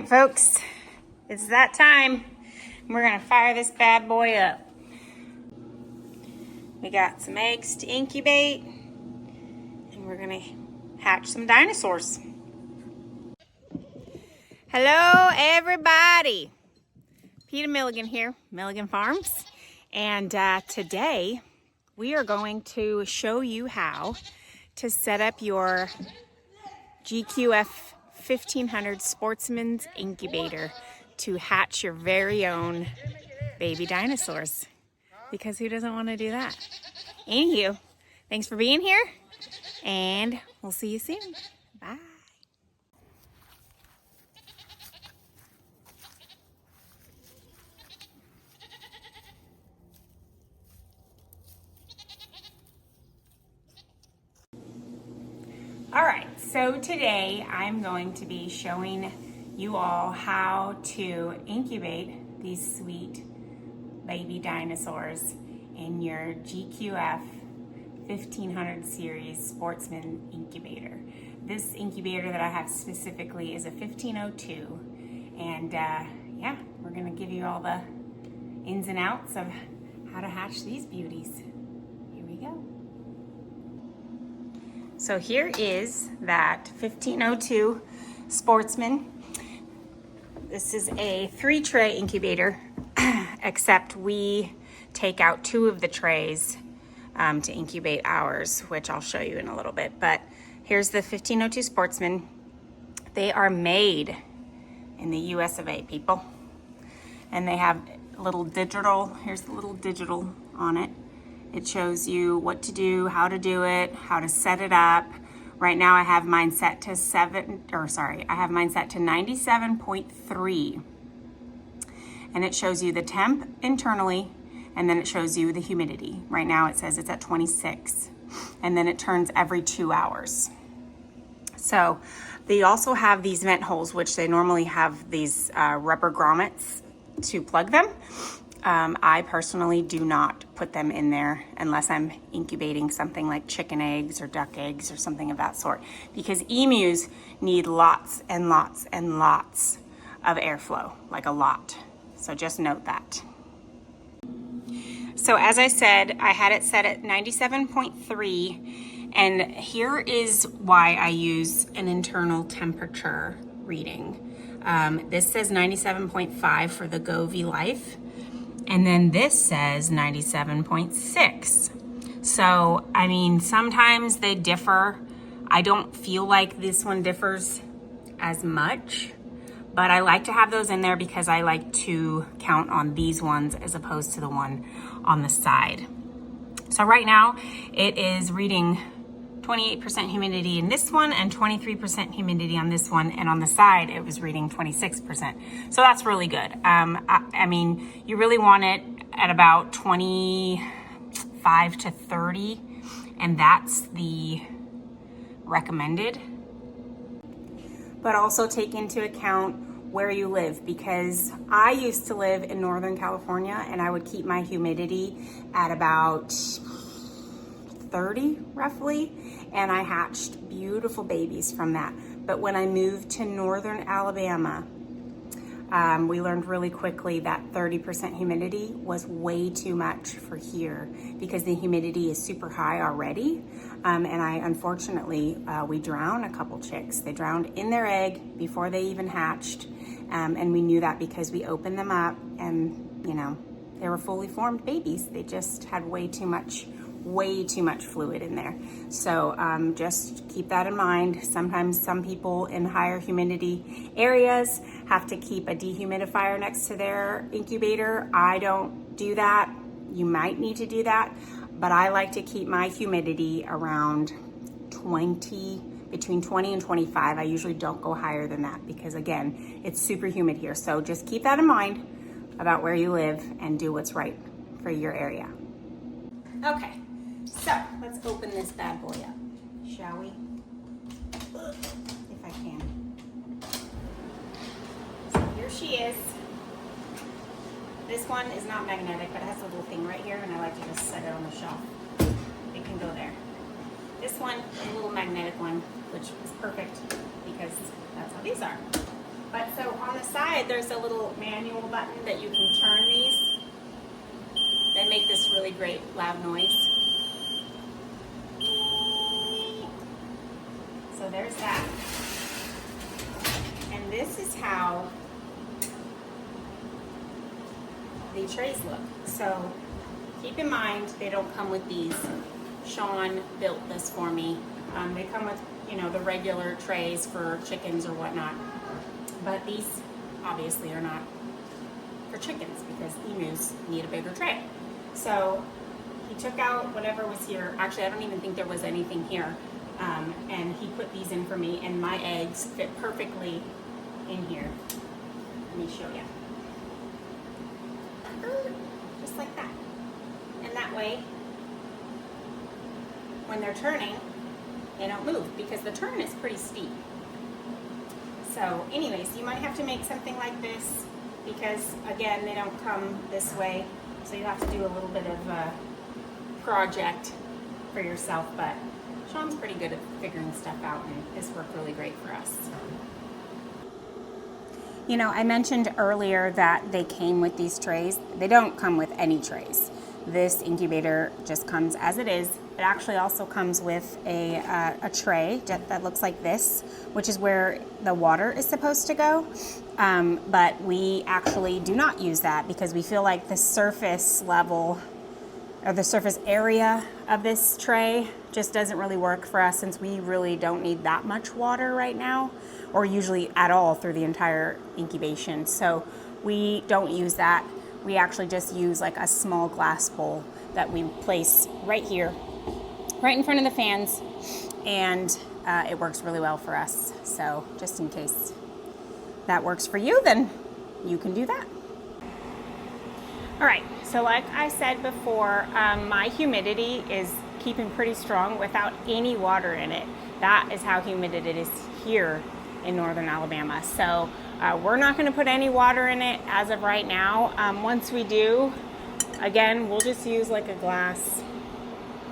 right, folks, it's that time. We're gonna fire this bad boy up. We got some eggs to incubate, and we're gonna hatch some dinosaurs. Hello, everybody. Peter Milligan here, Milligan Farms, and today we are going to show you how to set up your GQF 1500 Sportsman's Incubator to hatch your very own baby dinosaurs. Because who doesn't want to do that? Anywho, thanks for being here, and we'll see you soon. Bye. All right, so today I'm going to be showing you all how to incubate these sweet baby dinosaurs in your GQF 1500 series Sportsman Incubator. This incubator that I have specifically is a 1502, and yeah, we're gonna give you all the ins and outs of how to hatch these beauties. Here we go. So here is that 1502 Sportsman. This is a 3-tray incubator, except we take out 2 of the trays to incubate ours, which I'll show you in a little bit. But here's the 1502 Sportsman. They are made in the US of A, people. And they have a little digital, here's the little digital on it. It shows you what to do, how to do it, how to set it up. Right now I have mine set to 97.3. And it shows you the temp internally, and then it shows you the humidity. Right now it says it's at 26, and then it turns every 2 hours. So they also have these vent holes, which they normally have these rubber grommets to plug them. I personally do not put them in there unless I'm incubating something like chicken eggs or duck eggs or something of that sort, because emus need lots and lots and lots of airflow, like a lot. So just note that. So as I said, I had it set at 97.3, and here is why I use an internal temperature reading. This says 97.5 for the Govee Life, and then this says 97.6. So, I mean, sometimes they differ. I don't feel like this one differs as much, but I like to have those in there because I like to count on these ones as opposed to the one on the side. So right now it is reading 28% humidity in this one and 23% humidity on this one, and on the side it was reading 26%. So that's really good. I mean, you really want it at about 25 to 30, and that's the recommended. But also take into account where you live, because I used to live in Northern California and I would keep my humidity at about 30 roughly, and I hatched beautiful babies from that. But when I moved to Northern Alabama, we learned really quickly that 30% humidity was way too much for here, because the humidity is super high already. And unfortunately, we drowned a couple chicks. They drowned in their egg before they even hatched. And we knew that because we opened them up, and you know, they were fully formed babies. They just had way too much fluid in there. So just keep that in mind. Sometimes some people in higher humidity areas have to keep a dehumidifier next to their incubator. I don't do that. You might need to do that, but I like to keep my humidity around between 20 and 25. I usually don't go higher than that because, again, it's super humid here. So just keep that in mind about where you live and do what's right for your area. Okay, so let's open this bad boy up, shall we? If I can. So here she is. This one is not magnetic, but it has a little thing right here, and I like to just set it on the shelf. It can go there. This one, a little magnetic one, which is perfect because that's how these are. But so on the side, there's a little manual button that you can turn these. They make this really great loud noise. So there's that. And this is how the trays look. So keep in mind, they don't come with these. Sean built this for me. They come with, you know, the regular trays for chickens or whatnot. But these obviously are not for chickens because emus need a bigger tray. So he took out whatever was here. Actually, I don't even think there was anything here. And he put these in for me, and my eggs fit perfectly in here. Let me show you. Just like that. And that way, when they're turning, they don't move because the turn is pretty steep. So anyways, you might have to make something like this because, again, they don't come this way. So you have to do a little bit of a project for yourself, but Sean's pretty good at figuring stuff out, and this worked really great for us. You know, I mentioned earlier that they came with these trays. They don't come with any trays. This incubator just comes as it is. It actually also comes with a tray that looks like this, which is where the water is supposed to go. But we actually do not use that because we feel like the surface level or the surface area of this tray just doesn't really work for us since we really don't need that much water right now, or usually at all through the entire incubation. So we don't use that. We actually just use like a small glass bowl that we place right here, right in front of the fans, and it works really well for us. So just in case that works for you, then you can do that. All right, so like I said before, my humidity is keeping pretty strong without any water in it. That is how humid it is here in northern Alabama. So we're not gonna put any water in it as of right now. Once we do, again, we'll just use like a glass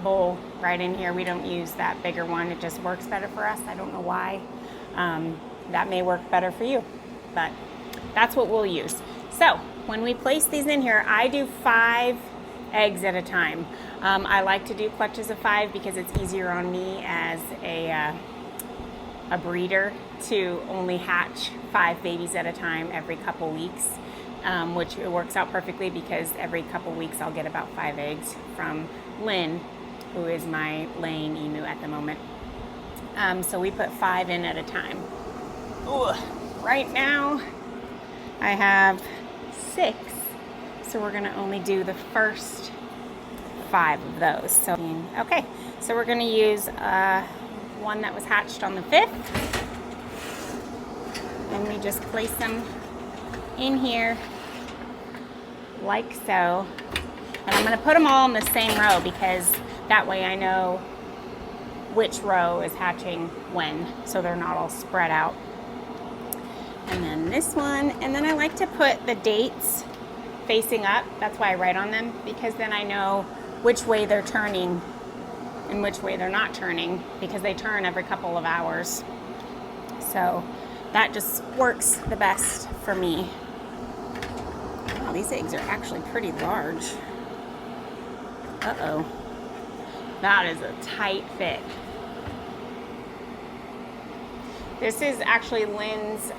bowl right in here. We don't use that bigger one. It just works better for us. I don't know why. That may work better for you, but that's what we'll use. So when we place these in here, I do 5 eggs at a time. I like to do clutches of 5 because it's easier on me as a breeder to only hatch 5 babies at a time every couple weeks, which it works out perfectly because every couple weeks I'll get about 5 eggs from Lynn, who is my laying emu at the moment. So we put 5 in at a time. Ooh, right now I have 6, so we're gonna only do the first 5 of those. So, okay, so we're gonna use one that was hatched on the 5th, and we just place them in here like so. And I'm gonna put them all in the same row because that way I know which row is hatching when, so they're not all spread out. And then this one, and then I like to put the dates facing up. That's why I write on them, because then I know which way they're turning and which way they're not turning, because they turn every couple of hours. So that just works the best for me. Wow, these eggs are actually pretty large. Uh-oh. That is a tight fit. This is actually Lynn's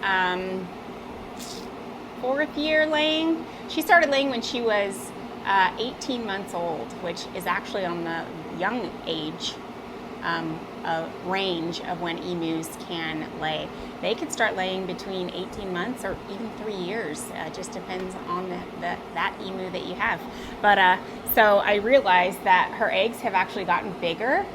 4th year laying. She started laying when she was 18 months old, which is actually on the young age range of when emus can lay. They could start laying between 18 months or even 3 years. Just depends on that emu that you have. But so I realized that her eggs have actually gotten bigger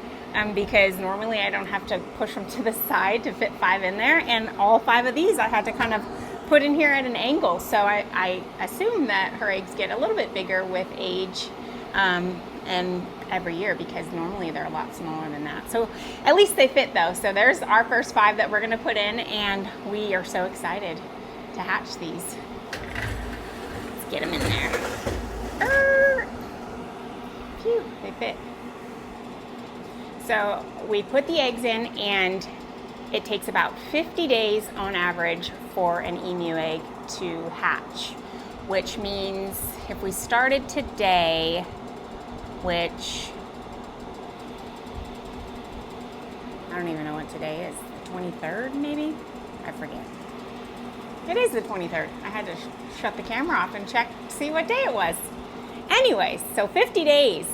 because normally I don't have to push them to the side to fit 5 in there, and all 5 of these I had to kind of put in here at an angle. So I assume that her eggs get a little bit bigger with age and every year, because normally they're a lot smaller than that. So at least they fit though. So there's our first 5 that we're gonna put in, and we are so excited to hatch these. Let's get them in there. Phew, they fit. So we put the eggs in, and it takes about 50 days on average for an emu egg to hatch, which means if we started today, which I don't even know what today is, the 23rd maybe? I forget. It is the 23rd. I had to shut the camera off and check to see what day it was. Anyways, so 50 days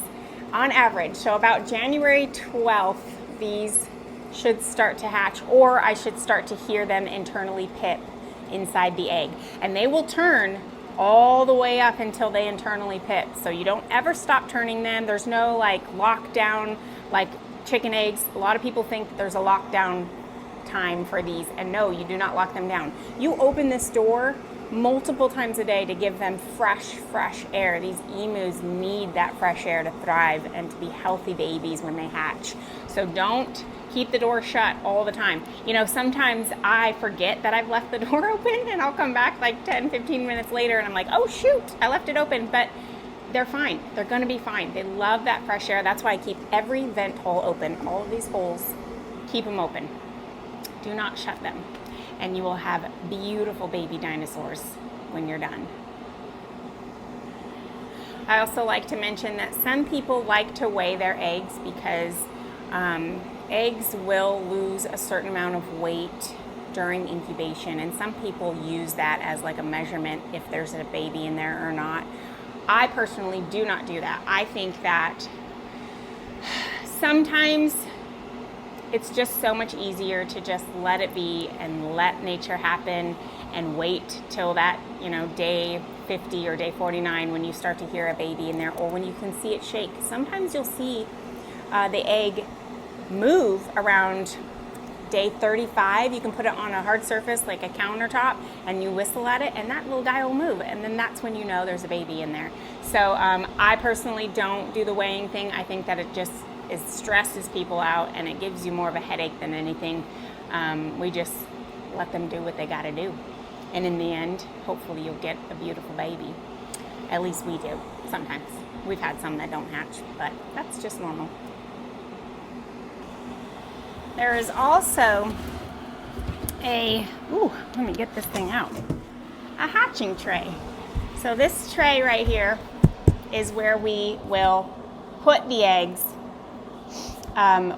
on average. So about January 12th, these should start to hatch, or I should start to hear them internally pip inside the egg. And they will turn all the way up until they internally pip. So you don't ever stop turning them. There's no like lockdown, like chicken eggs. A lot of people think there's a lockdown time for these, and no, you do not lock them down. You open this door multiple times a day to give them fresh air. These emus need that fresh air to thrive and to be healthy babies when they hatch. So don't keep the door shut all the time. You know, sometimes I forget that I've left the door open, and I'll come back like 10-15 minutes later and I'm like, oh shoot, I left it open. But they're fine. They're gonna be fine. They love that fresh air. That's why I keep every vent hole open. All of these holes, keep them open. Do not shut them. And you will have beautiful baby dinosaurs when you're done. I also like to mention that some people like to weigh their eggs because eggs will lose a certain amount of weight during incubation, and some people use that as like a measurement if there's a baby in there or not. I personally do not do that. I think that sometimes it's just so much easier to just let it be and let nature happen and wait till that, you know, day 50 or day 49 when you start to hear a baby in there, or when you can see it shake. Sometimes you'll see the egg move around day 35. You can put it on a hard surface like a countertop and you whistle at it and that little guy will move, and then that's when you know there's a baby in there. So I personally don't do the weighing thing. I think that it just it stresses people out and it gives you more of a headache than anything. We just let them do what they got to do, and in the end hopefully you'll get a beautiful baby. At least we do. Sometimes we've had some that don't hatch, but that's just normal. There is also let me get this thing out, a hatching tray. So this tray right here is where we will put the eggs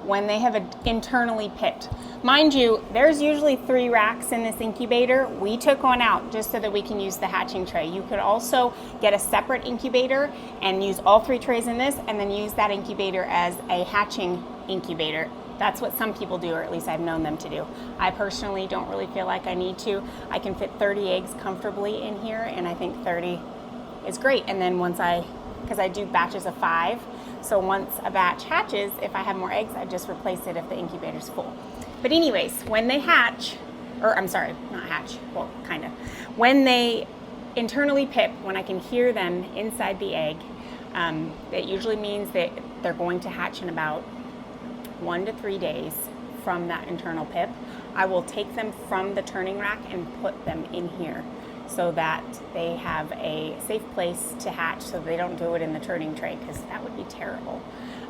when they have internally pipped. Mind you, there's usually 3 racks in this incubator. We took one out just so that we can use the hatching tray. You could also get a separate incubator and use all 3 trays in this, and then use that incubator as a hatching incubator. That's what some people do, or at least I've known them to do. I personally don't really feel like I need to. I can fit 30 eggs comfortably in here, and I think 30 is great. And then because I do batches of 5, so once a batch hatches, if I have more eggs, I just replace it if the incubator's full. But anyways, when they hatch, or I'm sorry, not hatch, well, kind of. When they internally pip, when I can hear them inside the egg, that usually means that they're going to hatch in about 1 to 3 days from that internal pip. I will take them from the turning rack and put them in here so that they have a safe place to hatch, so they don't do it in the turning tray, because that would be terrible.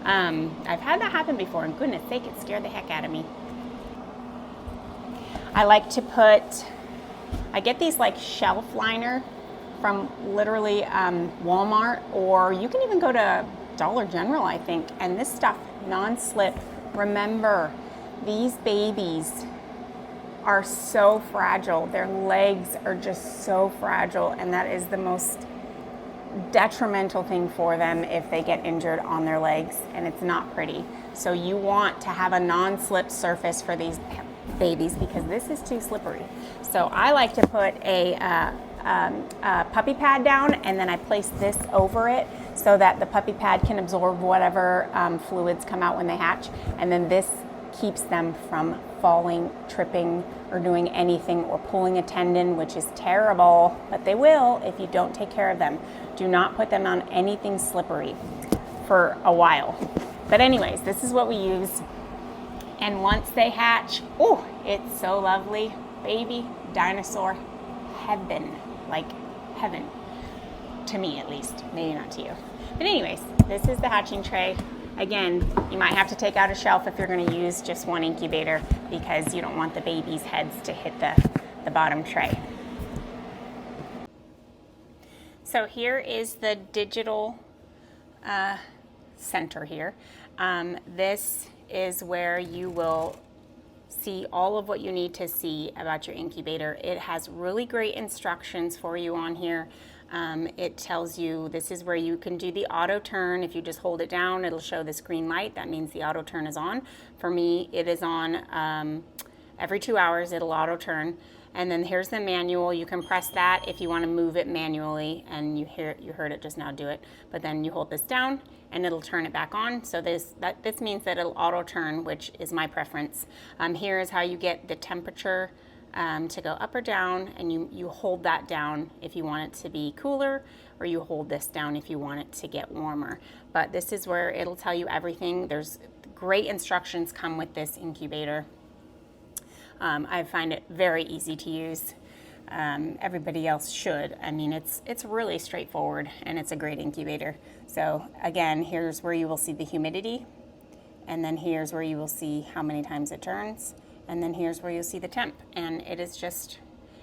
I've had that happen before, and goodness sake, it scared the heck out of me. I like to I get these like shelf liner from literally Walmart, or you can even go to Dollar General, I think, and this stuff non-slip. Remember, these babies are so fragile. Their legs are just so fragile, and that is the most detrimental thing for them if they get injured on their legs, and it's not pretty. So you want to have a non-slip surface for these babies, because this is too slippery. So I like to put a puppy pad down, and then I place this over it so that the puppy pad can absorb whatever fluids come out when they hatch, and then this keeps them from falling, tripping, or doing anything, or pulling a tendon, which is terrible, but they will if you don't take care of them. Do not put them on anything slippery for a while. But anyways, this is what we use. And once they hatch, oh, it's so lovely. Baby dinosaur heaven, like heaven. To me, at least. Maybe not to you. But anyways, this is the hatching tray. Again, you might have to take out a shelf if you're going to use just one incubator because you don't want the babies' heads to hit the bottom tray. So here is the digital center here. This is where you will see all of what you need to see about your incubator. It has really great instructions for you on here. It tells you this is where you can do the auto turn. If you just hold it down, it'll show this green light. That means the auto turn is on. For me, it is on every 2 hours, it'll auto turn. And then here's the manual. You can press that if you want to move it manually, and you heard it just now do it. But then you hold this down and it'll turn it back on. So this means that it'll auto turn, which is my preference. Here is how you get the temperature to go up or down, and you hold that down if you want it to be cooler, or you hold this down if you want it to get warmer. But this is where it'll tell you everything. There's great instructions come with this incubator. I find it very easy to use. Everybody else should. I mean, it's really straightforward, and it's a great incubator. So again, here's where you will see the humidity, and then here's where you will see how many times it turns, and then here's where you'll see the temp. And it is just,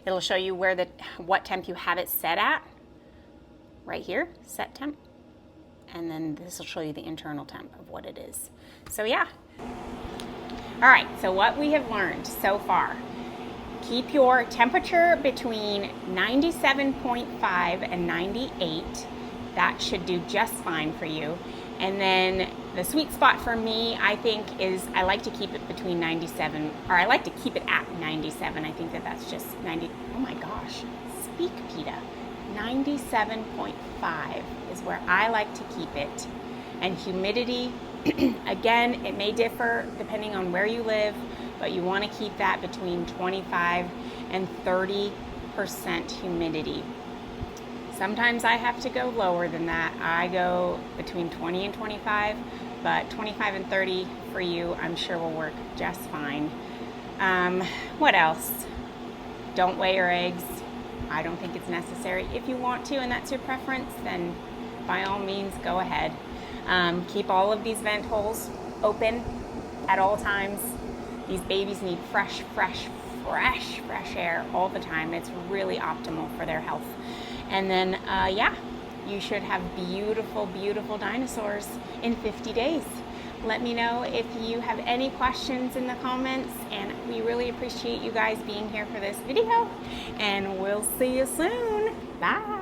it'll show you what temp you have it set at. Right here, set temp. And then this will show you the internal temp of what it is. So yeah. All right, so what we have learned so far: keep your temperature between 97.5 and 98. That should do just fine for you. And then the sweet spot for me, I think, is I like to keep it between 97, or I like to keep it at 97. I think that's just 90. Oh my gosh, speak, PETA. 97.5 is where I like to keep it. And humidity, again, it may differ depending on where you live, but you want to keep that between 25 and 30% humidity. Sometimes I have to go lower than that. I go between 20 and 25, but 25 and 30 for you, I'm sure will work just fine. What else? Don't weigh your eggs. I don't think it's necessary. If you want to and that's your preference, then by all means, go ahead. Keep all of these vent holes open at all times. These babies need fresh air all the time. It's really optimal for their health. And then, yeah, you should have beautiful, beautiful dinosaurs in 50 days. Let me know if you have any questions in the comments, and we really appreciate you guys being here for this video, and we'll see you soon. Bye.